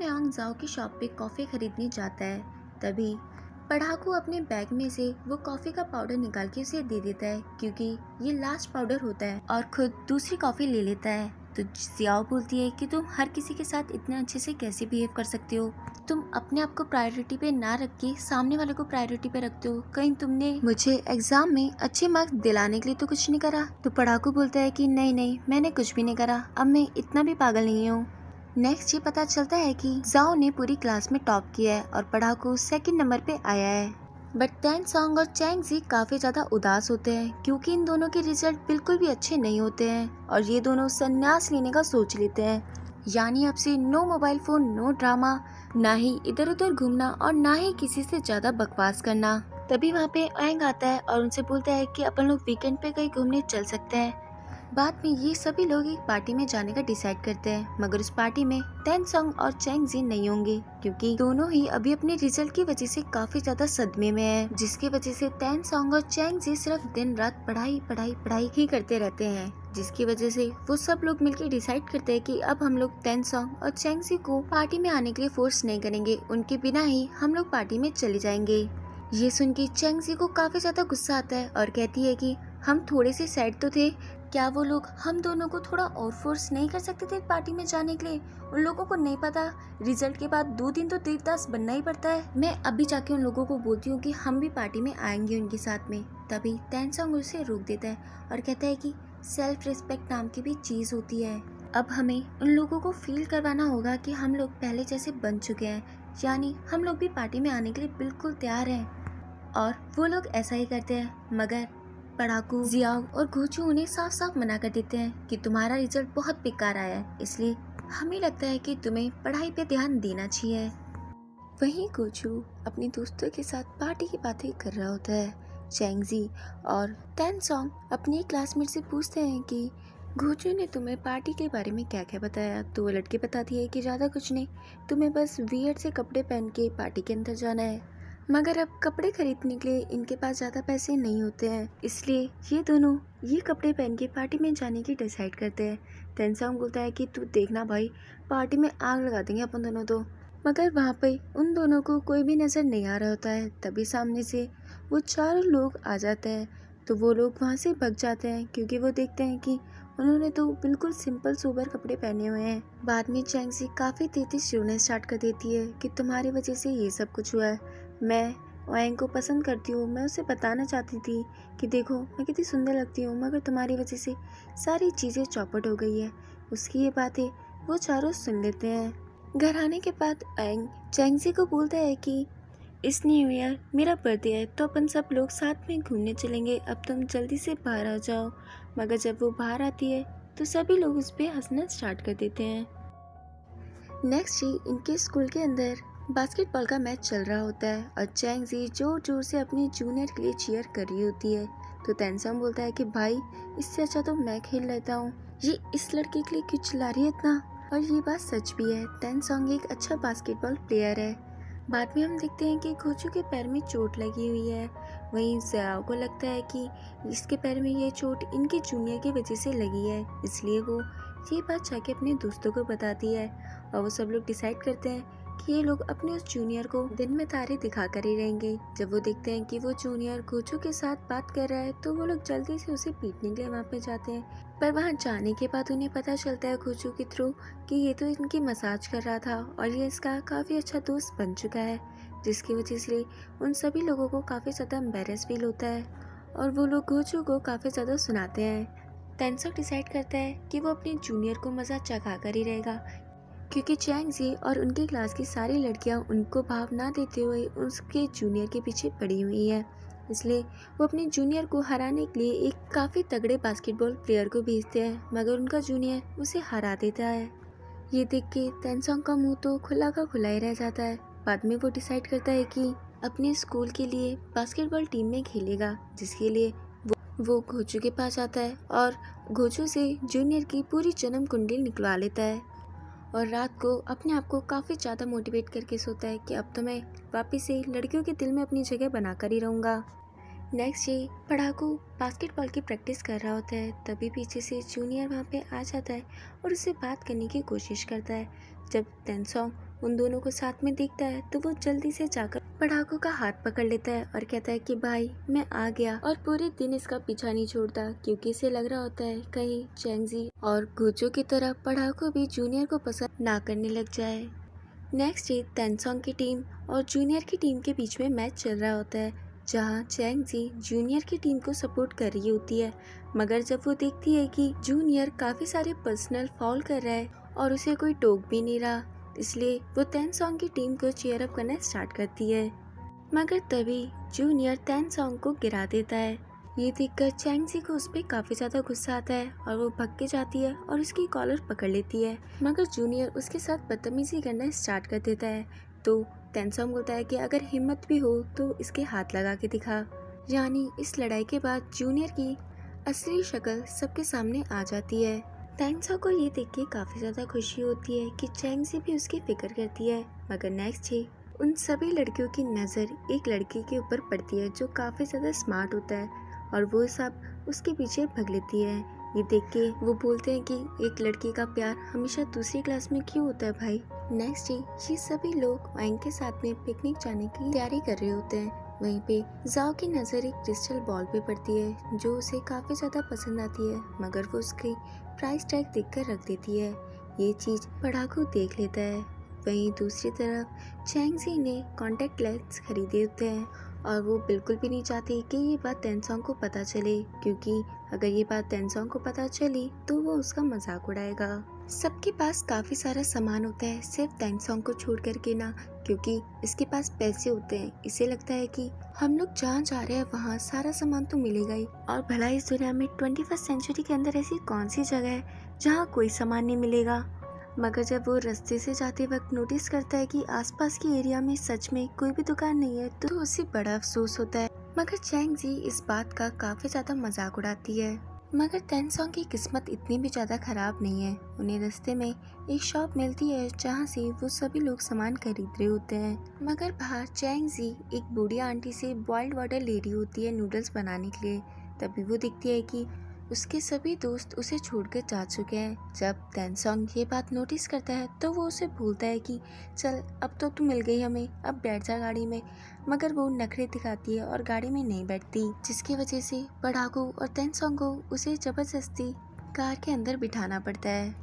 तैन यांग जाओ की शॉप पे कॉफ़ी खरीदने जाता है। तभी पढ़ाकू अपने बैग में से वो कॉफ़ी का पाउडर निकाल के उसे दे देता है, क्योंकि ये लास्ट पाउडर होता है, और खुद दूसरी कॉफ़ी ले लेता है। तो जियाओ बोलती है कि तुम हर किसी के साथ इतने अच्छे से कैसे बिहेव कर सकते हो। तुम अपने आप को प्रायोरिटी पे ना रख के सामने वाले को प्रायोरिटी पे रखते हो। कहीं तुमने मुझे एग्जाम में अच्छे मार्क्स दिलाने के लिए तो कुछ नहीं करा। तो पढ़ाकू बोलता है कि नहीं नहीं, मैंने कुछ भी नहीं करा, अब मैं इतना भी पागल नहीं हूँ। नेक्स्ट ये पता चलता है कि जाओ ने पूरी क्लास में टॉप किया है और पढ़ाकू सेकंड नंबर पे आया है। बट तैन सॉन्ग और चैंग जी काफी ज्यादा उदास होते हैं, क्योंकि इन दोनों के रिजल्ट बिल्कुल भी अच्छे नहीं होते हैं और ये दोनों संन्यास लेने का सोच लेते हैं। यानी अब से no mobile phone, no drama, ना ही इधर उधर घूमना और ना ही किसी से ज्यादा बकवास करना। तभी वहाँ पे एंग आता है और उनसे बोलता है कि अपन लोग वीकेंड पे कहीं घूमने चल सकते हैं। बाद में ये सभी लोग एक पार्टी में जाने का डिसाइड करते हैं, मगर उस पार्टी में तैन सॉन्ग और चैंग जी नहीं होंगे, क्योंकि दोनों ही अभी अपने रिजल्ट की वजह से काफी ज्यादा सदमे में हैं, जिसकी वजह से तैन सॉन्ग और चैंग जी सिर्फ दिन रात पढ़ाई पढ़ाई पढ़ाई ही करते रहते हैं। जिसकी वजह से वो सब लोग मिलकर डिसाइड करते हैं कि अब हम लोग तैन सॉन्ग और चैंग जी को पार्टी में आने के लिए फोर्स नहीं करेंगे, उनके बिना ही हम लोग पार्टी में चले जाएंगे। ये सुन के चैंग जी को काफी ज्यादा गुस्सा आता है और कहती है कि हम थोड़े से सैड तो थे, क्या वो लोग हम दोनों को थोड़ा और फोर्स नहीं कर सकते थे पार्टी में जाने के लिए? उन लोगों को नहीं पता रिजल्ट के बाद 2 दिन तो देवदास बनना ही पड़ता है। मैं अभी जाके उन लोगों को बोलती हूँ कि हम भी पार्टी में आएंगे उनके साथ में। तभी तैन सॉन्ग उसे रोक देता है और कहता है कि सेल्फ रिस्पेक्ट नाम की भी चीज होती है। अब हमें उन लोगों को फील करवाना होगा कि हम लोग पहले जैसे बन चुके हैं, यानी हम लोग भी पार्टी में आने के लिए बिल्कुल तैयार हैं। और वो लोग ऐसा ही करते हैं, मगर पढ़ाकू, जियाओ और गोचू उन्हें साफ साफ मना कर देते हैं कि तुम्हारा रिजल्ट बहुत बेकार आया है, इसलिए हमें लगता है कि तुम्हें पढ़ाई पे ध्यान देना चाहिए। वहीं गोचू अपने दोस्तों के साथ पार्टी की बातें कर रहा होता है। चैंग जी और तैन सॉन्ग अपनी क्लासमेट से पूछते हैं कि गोचू ने तुम्हें पार्टी के बारे में क्या क्या बताया। तो वो लड़के बताती है कि ज़्यादा कुछ नहीं, तुम्हें बस वियर्ड से कपड़े पहन के पार्टी के अंदर जाना है। मगर अब कपड़े खरीदने के लिए इनके पास ज़्यादा पैसे नहीं होते हैं, इसलिए ये दोनों ये कपड़े पहन के पार्टी में जाने की डिसाइड करते हैं। तैन सॉन्ग बोलता है कि तू देखना भाई, पार्टी में आग लगा देंगे अपन दोनों तो। मगर वहाँ पे उन दोनों को कोई भी नज़र नहीं आ रहा होता है। तभी सामने से वो चारों लोग आ जाते हैं। तो वो लोग वहाँ से भग जाते हैं, क्योंकि वो देखते हैं कि उन्होंने तो बिल्कुल सिंपल सोबर कपड़े पहने हुए हैं। बाद में चैंग सी काफ़ी तेज रोना स्टार्ट कर देती है कि तुम्हारी वजह से ये सब कुछ हुआ है। मैं ओएंग को पसंद करती हूँ, मैं उसे बताना चाहती थी कि देखो मैं कितनी सुंदर लगती हूँ, मगर तुम्हारी वजह से सारी चीज़ें चौपट हो गई है। उसकी ये बातें वो चारों सुन लेते हैं। घर आने के बाद ओएंग चैंग सी को बोलता है कि इस न्यू ईयर मेरा बर्थडे है, तो अपन सब लोग साथ में घूमने चलेंगे, अब तुम जल्दी से बाहर आ जाओ। मगर जब वो बाहर आती है तो सभी लोग उस पर हंसना स्टार्ट कर देते हैं। नेक्स्ट डे इनके स्कूल के अंदर बास्केटबॉल का मैच चल रहा होता है और चैंग जी जोर जोर से अपने जूनियर के लिए चीयर कर रही होती है। तो तैन सॉन्ग बोलता है कि भाई इससे अच्छा तो मैं खेल लेता हूँ, ये इस लड़के के लिए क्यों चिल्ला रही है इतना। और ये बात सच भी है, तैन सॉन्ग एक अच्छा बास्केटबॉल प्लेयर है। बाद में हम देखते हैं कि गोचू के पैर में चोट लगी हुई है। वहीं जियाओ को लगता है कि इसके पैर में ये चोट इनके जूनियर की वजह से लगी है, इसलिए वो ये बात जाके अपने दोस्तों को बताती है। और वो सब लोग डिसाइड करते हैं कि ये लोग अपने उस जूनियर को दिन में तारे दिखा कर ही रहेंगे। जब वो देखते हैं कि वो जूनियर गोचू के साथ बात कर रहा है, तो वो लोग जल्दी से उसे पीटने के लिए वहाँ पे जाते हैं। पर वहाँ जाने के बाद उन्हें पता चलता है गोचू के थ्रू कि ये तो इनकी मसाज कर रहा था और ये इसका काफ़ी अच्छा दोस्त बन चुका है, जिसकी वजह से उन सभी लोगों को काफ़ी ज़्यादा एम्बेरस फील होता है और वो लोग गोचू को काफ़ी ज़्यादा सुनाते हैं। तैन सॉन्ग डिसाइड करता है कि वो अपने जूनियर को मज़ा चखा कर ही रहेगा, क्योंकि चैंग जी और उनकी क्लास की सारी लड़कियां उनको भाव ना देते हुए उसके जूनियर के पीछे पड़ी हुई हैं, इसलिए वो अपने जूनियर को हराने के लिए एक काफ़ी तगड़े बास्केटबॉल प्लेयर को भेजते हैं, मगर उनका जूनियर उसे हरा देता है। ये देख के तैन सॉन्ग का मुंह तो खुला का खुला ही रह जाता है। बाद में वो डिसाइड करता है कि अपने स्कूल के लिए बास्केटबॉल टीम में खेलेगा, जिसके लिए वो गोचू के पास आता है और गोचू से जूनियर की पूरी जन्म कुंडली निकलवा लेता है और रात को अपने आप को काफ़ी ज़्यादा मोटिवेट करके सोता है कि अब तो मैं वापस से लड़कियों के दिल में अपनी जगह बनाकर ही रहूँगा। नेक्स्ट डे पढ़ाकू बास्केटबॉल की प्रैक्टिस कर रहा होता है। तभी पीछे से जूनियर वहाँ पे आ जाता है और उससे बात करने की कोशिश करता है। जब तैन सॉन्ग उन दोनों को साथ में देखता है तो वो जल्दी से जाकर पढ़ाकू का हाथ पकड़ लेता है और कहता है कि भाई मैं आ गया, और पूरे दिन इसका पीछा नहीं छोड़ता क्योंकि इसे लग रहा होता है कहीं चैंगजी और गुजो की तरह पढ़ाकू भी जूनियर को पसंद ना करने लग जाए। नेक्स्ट डे तेनसोंग की टीम और जूनियर की टीम के बीच में मैच चल रहा होता है, जहां चैंगजी जूनियर की टीम को सपोर्ट कर रही होती है। मगर जब वो देखती है कि जूनियर काफी सारे पर्सनल फाउल कर रहा है और उसे कोई टोक भी नहीं रहा, इसलिए वो तेनसोंग की टीम को चीयर अप करना स्टार्ट करती है। मगर तभी जूनियर तेनसोंग को गिरा देता है। ये देखकर चैंगजी को उस पर काफी ज्यादा गुस्सा आता है और वो भग के जाती है और उसकी कॉलर पकड़ लेती है। मगर जूनियर उसके साथ बदतमीजी करना स्टार्ट कर देता है, तो तेनसोंग बोलता है कि अगर हिम्मत भी हो तो इसके हाथ लगा के दिखा। यानी इस लड़ाई के बाद जूनियर की असली शक्ल सबके सामने आ जाती है। तेनसोंग को ये देख के काफी ज्यादा खुशी होती है कि चैंगजी भी उसकी फिक्र करती है। मगर नेक्स्ट डे उन सभी लड़कियों की नज़र एक लड़के के ऊपर पड़ती है जो काफ़ी ज़्यादा स्मार्ट होता है, और वो सब उसके पीछे भग लेती है। ये देख के वो बोलते हैं कि एक लड़की का प्यार हमेशा दूसरी क्लास में क्यों होता है भाई। नेक्स्ट डे ये सभी लोग वाइन के साथ में पिकनिक जाने की तैयारी कर रहे होते हैं। वहीं पे जाओ की नज़र एक क्रिस्टल बॉल पे पड़ती है जो उसे काफ़ी ज़्यादा पसंद आती है, मगर वो उसकी प्राइस टैग देखकर रख देती है। ये चीज़ पढ़ाकू देख लेता है। वहीं दूसरी तरफ चैंगजी ने कॉन्टैक्ट लेंस खरीदे होते हैं और वो बिल्कुल भी नहीं चाहती कि ये बात तेनसोंग को पता चले, क्योंकि अगर ये बात तेनसोंग को पता चली तो वो उसका मजाक उड़ाएगा। सबके पास काफ़ी सारा सामान होता है, सिर्फ तेनसोंग को छोड़ कर के ना, क्योंकि इसके पास पैसे होते हैं। इसे लगता है कि हम लोग जहाँ जा रहे हैं वहाँ सारा सामान तो मिलेगा ही, और भला इस दुनिया में 21st सेंचुरी के अंदर ऐसी कौन सी जगह है जहाँ कोई सामान नहीं मिलेगा। मगर जब वो रास्ते से जाते वक्त नोटिस करता है कि आसपास के एरिया में सच में कोई भी दुकान नहीं है तो उसे बड़ा अफसोस होता है। मगर चैंगजी इस बात का काफी ज्यादा मजाक उड़ाती है। मगर तेनसोंग की किस्मत इतनी भी ज्यादा खराब नहीं है। उन्हें रास्ते में एक शॉप मिलती है जहाँ से वो सभी लोग सामान खरीद रहे होते हैं। मगर बाहर चैंगजी एक बूढ़ी आंटी से बॉइल्ड वाटर ले रही होती है नूडल्स बनाने के लिए। तभी वो दिखती है कि उसके सभी दोस्त उसे छोड़कर जा चुके हैं। जब तेनसोंग ये बात नोटिस करता है तो वो उसे बोलता है कि चल अब तो तू मिल गई हमें, अब बैठ जा गाड़ी में। मगर वो नखरे दिखाती है और गाड़ी में नहीं बैठती, जिसकी वजह से पढ़ाकू और तेनसोंग को उसे जबरदस्ती कार के अंदर बिठाना पड़ता है।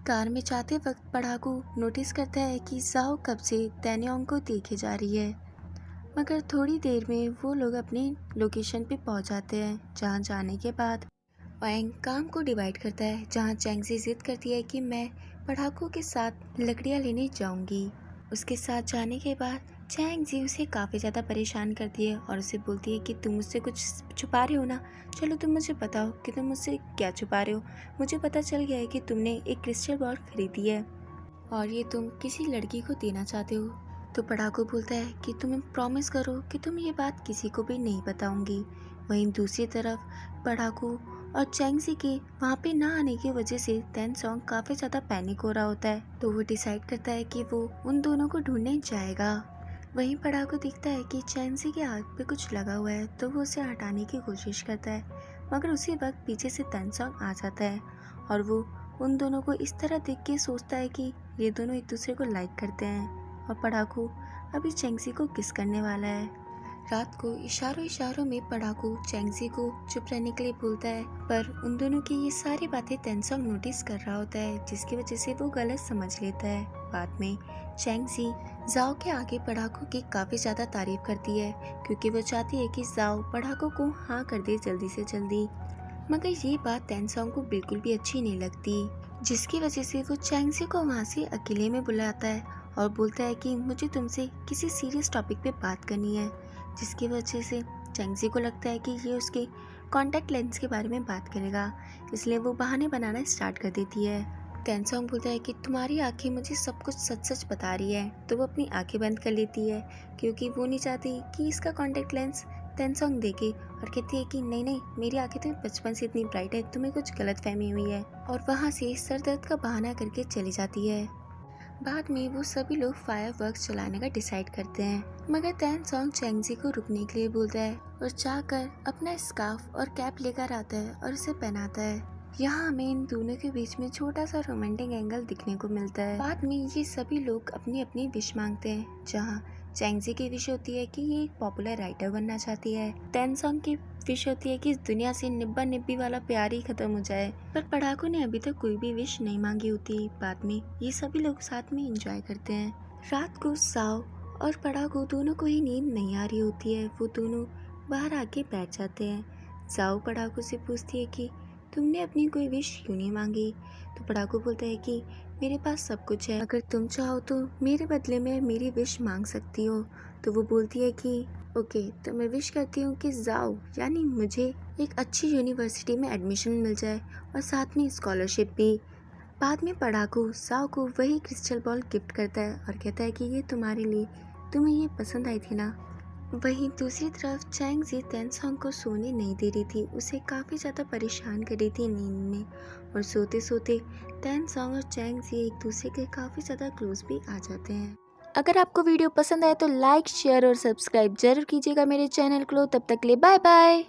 कार में जाते वक्त पढ़ाकू नोटिस करता है कि जाओ कब से तेन्योंग को देखे जा रही है। मगर थोड़ी देर में वो लोग अपनी लोकेशन पे पहुंच जाते हैं, जहां जाने के बाद वांग काम को डिवाइड करता है। जहां चैंगजी जिद करती है कि मैं पढ़ाकू के साथ लकड़ियां लेने जाऊंगी। उसके साथ जाने के बाद चैंगजी उसे काफ़ी ज़्यादा परेशान करती है और उसे बोलती है कि तुम मुझसे कुछ छुपा रहे हो ना, चलो तुम मुझे बताओ कि तुम मुझसे क्या छुपा रहे हो। मुझे पता चल गया है कि तुमने एक क्रिस्टल बॉल खरीदी है और ये तुम किसी लड़की को देना चाहते हो। तो पढ़ाकू बोलता है कि तुम्हें प्रॉमिस करो कि तुम ये बात किसी को भी नहीं बताऊंगी। वहीं दूसरी तरफ पढ़ाकू और चैंगजी के वहाँ पे ना आने की वजह से तेनसोंग काफ़ी ज़्यादा पैनिक हो रहा होता है, तो वो डिसाइड करता है कि वो उन दोनों को ढूंढने जाएगा। वहीं पढ़ाकू दिखता है कि चैंगजी के आँख पे कुछ लगा हुआ है, तो वो उसे हटाने की कोशिश करता है। मगर उसी वक्त पीछे से तेनसोंग आ जाता है और वो उन दोनों को इस तरह देख के सोचता है कि ये दोनों एक दूसरे को लाइक करते हैं और पढ़ाकू अभी चैंगजी को किस करने वाला है। रात को इशारों में पढ़ाकू चैंगजी को चुप रहने के लिए बोलता है, पर उन दोनों की ये सारी बातें तेनसोंग नोटिस कर रहा होता है, जिसकी वजह से वो गलत समझ लेता है। बाद में चैंगजी जाओ के आगे पढ़ाकू की काफ़ी ज़्यादा तारीफ करती है, क्योंकि वो चाहती है कि जाओ पढ़ाकू को हाँ कर दे जल्दी से जल्दी। मगर ये बात तेनसोंग को बिल्कुल भी अच्छी नहीं लगती, जिसकी वजह से वो चैंगजी को वहाँ से अकेले में बुलाता है और बोलता है कि मुझे तुमसे किसी सीरियस टॉपिक पे बात करनी है। जिसकी वजह से चैंगजी को लगता है कि ये उसके कॉन्टैक्ट लेंस के बारे में बात करेगा, इसलिए वो बहाने बनाना स्टार्ट कर देती है। तेनसोंग बोलता है कि तुम्हारी आंखें मुझे सब कुछ सच सच बता रही है, तो वो अपनी आंखें बंद कर लेती है क्योंकि वो नहीं चाहती कि इसका कॉन्टैक्ट लेंस तेनसोंग देखे, और कहती है कि नहीं नहीं, मेरी आंखें तो बचपन से इतनी ब्राइट है, तुम्हें कुछ गलत फहमी हुई है, और वहाँ से सर दर्द का बहाना करके चली जाती है। बाद में वो सभी लोग फायरवर्क्स चलाने का डिसाइड करते हैं, मगर तेनसोंग चैंगजी को रुकने के लिए बोलता है और जाकर अपना स्कार्फ और कैप लेकर आता है और उसे पहनाता है। यहाँ हमें इन दोनों के बीच में छोटा सा रोमांटिक एंगल दिखने को मिलता है। बाद में ये सभी लोग अपनी अपनी विश मांगते हैं, जहाँ चैंगजी की विश होती है कि ये एक पॉपुलर राइटर बनना चाहती है। टेंसोंग की विश होती है कि इस दुनिया से निब्बा निब्बी वाला प्यार ही खत्म हो जाए। पर पढ़ाकू ने अभी तक कोई भी विश नहीं मांगी होती। बाद में ये सभी लोग साथ में एंजॉय करते हैं। रात को साओ और पढ़ाकू दोनों को ही नींद नहीं आ रही होती है। वो दोनों बाहर आके बैठ जाते हैं। साओ पढ़ाकू से पूछती है कि तुमने अपनी कोई विश क्यों नहीं मांगी। तो पढ़ाकू बोलता है कि मेरे पास सब कुछ है, अगर तुम चाहो तो मेरे बदले में मेरी विश मांग सकती हो। तो वो बोलती है कि ओके, तो मैं विश करती हूँ कि जाओ यानी मुझे एक अच्छी यूनिवर्सिटी में एडमिशन मिल जाए और साथ में स्कॉलरशिप भी। बाद में पढ़ाकू साओ को वही क्रिस्टल बॉल गिफ्ट करता है और कहता है कि ये तुम्हारे लिए, तुम्हें ये पसंद आई थी ना। वहीं दूसरी तरफ चैंगजी टेंसोंग को सोने नहीं दे रही थी, उसे काफ़ी ज़्यादा परेशान कर रही थी नींद में। और सोते सोते टेंसोंग और चैंगजी एक दूसरे के काफ़ी ज़्यादा क्लोज भी आ जाते हैं। अगर आपको वीडियो पसंद आए तो लाइक, शेयर और सब्सक्राइब जरूर कीजिएगा मेरे चैनल को। तब तक के लिए बाय बाय।